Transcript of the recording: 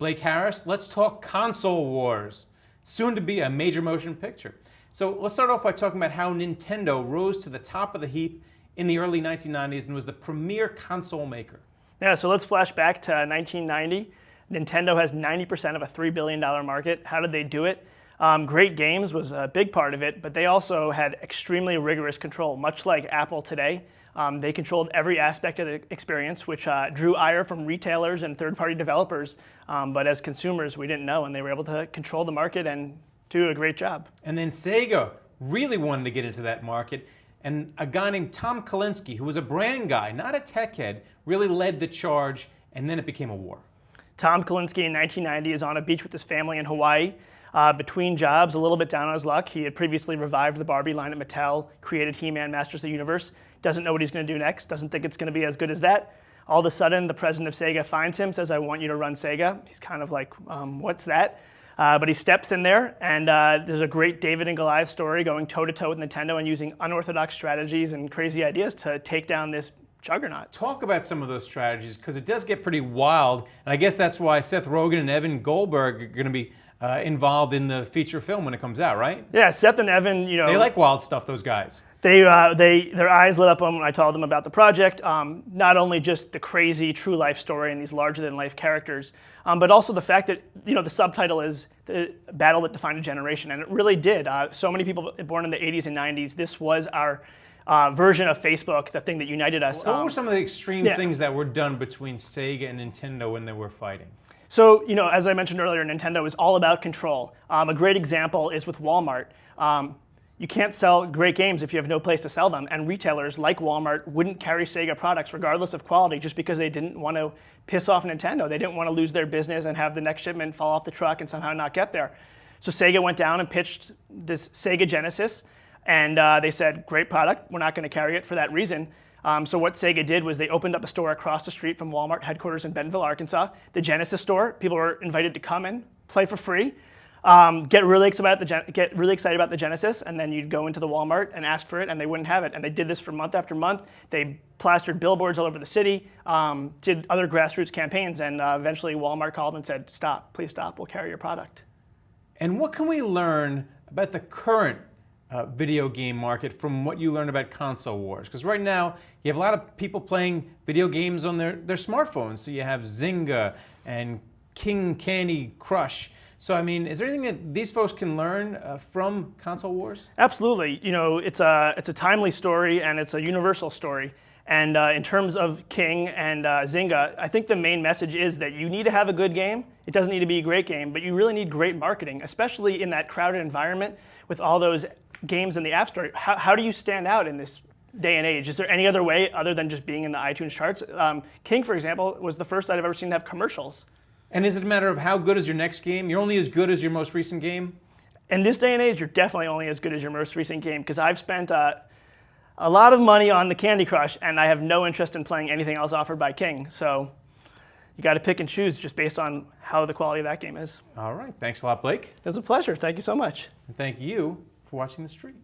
Blake Harris, let's talk console wars, soon to be a major motion picture. So let's start off by talking about how Nintendo rose to the top of the heap in the early 1990s and was the premier console maker. Yeah, so let's flash back to 1990. Nintendo has 90% of a $3 billion market. How did they do it? Great games was a big part of it, but they also had extremely rigorous control, much like Apple today. They controlled every aspect of the experience, which drew ire from retailers and third-party developers. But as consumers, we didn't know, and they were able to control the market and do a great job. And then Sega really wanted to get into that market, and a guy named Tom Kalinske, who was a brand guy, not a tech head, really led the charge, and then it became a war. Tom Kalinske in 1990 is on a beach with his family in Hawaii. Between jobs, a little bit down on his luck. He had previously revived the Barbie line at Mattel, created He-Man Masters of the Universe, doesn't know what he's going to do next, doesn't think it's going to be as good as that. All of a sudden, the president of Sega finds him, says, I want you to run Sega. He's kind of like, what's that? But he steps in there, and there's a great David and Goliath story going toe-to-toe with Nintendo and using unorthodox strategies and crazy ideas to take down this juggernaut. Talk about some of those strategies, because it does get pretty wild, and I guess that's why Seth Rogen and Evan Goldberg are going to be involved in the feature film when it comes out, right? Yeah, Seth and Evan, they like wild stuff, those guys. Their eyes lit up when I told them about the project. Not only just the crazy true life story and these larger than life characters, but also the fact that the subtitle is the battle that defined a generation, and it really did. So many people born in the 80s and 90s. This was our version of Facebook, the thing that united us. What were some of the extreme things that were done between Sega and Nintendo when they were fighting? So, as I mentioned earlier, Nintendo is all about control. A great example is with Wal-mart. You can't sell great games if you have no place to sell them, and retailers like Wal-mart wouldn't carry Sega products regardless of quality just because they didn't want to piss off Nintendo. They didn't want to lose their business and have the next shipment fall off the truck and somehow not get there. So Sega went down and pitched this Sega Genesis, and they said, great product, we're not going to carry it for that reason. So what Sega did was they opened up a store across the street from Walmart headquarters in Bentonville, Arkansas, the Genesis store. People were invited to come in, play for free, get really excited about the Genesis, and then you'd go into the Walmart and ask for it, and they wouldn't have it. And they did this for month after month. They plastered billboards all over the city, did other grassroots campaigns, and eventually Walmart called and said, stop, please stop, we'll carry your product. And what can we learn about the current video game market from what you learned about console wars? Because right now, you have a lot of people playing video games on their smartphones. So you have Zynga and King Candy Crush. So, I mean, is there anything that these folks can learn from console wars? Absolutely. It's a timely story, and it's a universal story. And in terms of King and Zynga, I think the main message is that you need to have a good game. It doesn't need to be a great game, but you really need great marketing, especially in that crowded environment with all those games in the App Store. How do you stand out in this day and age? Is there any other way other than just being in the iTunes charts? King, for example, was the first I've ever seen to have commercials. And is it a matter of how good is your next game? You're only as good as your most recent game? In this day and age, you're definitely only as good as your most recent game, because I've spent a lot of money on the Candy Crush, and I have no interest in playing anything else offered by King. So you got to pick and choose just based on how the quality of that game is. All right. Thanks a lot, Blake. It was a pleasure. Thank you so much. And thank you for watching The Street.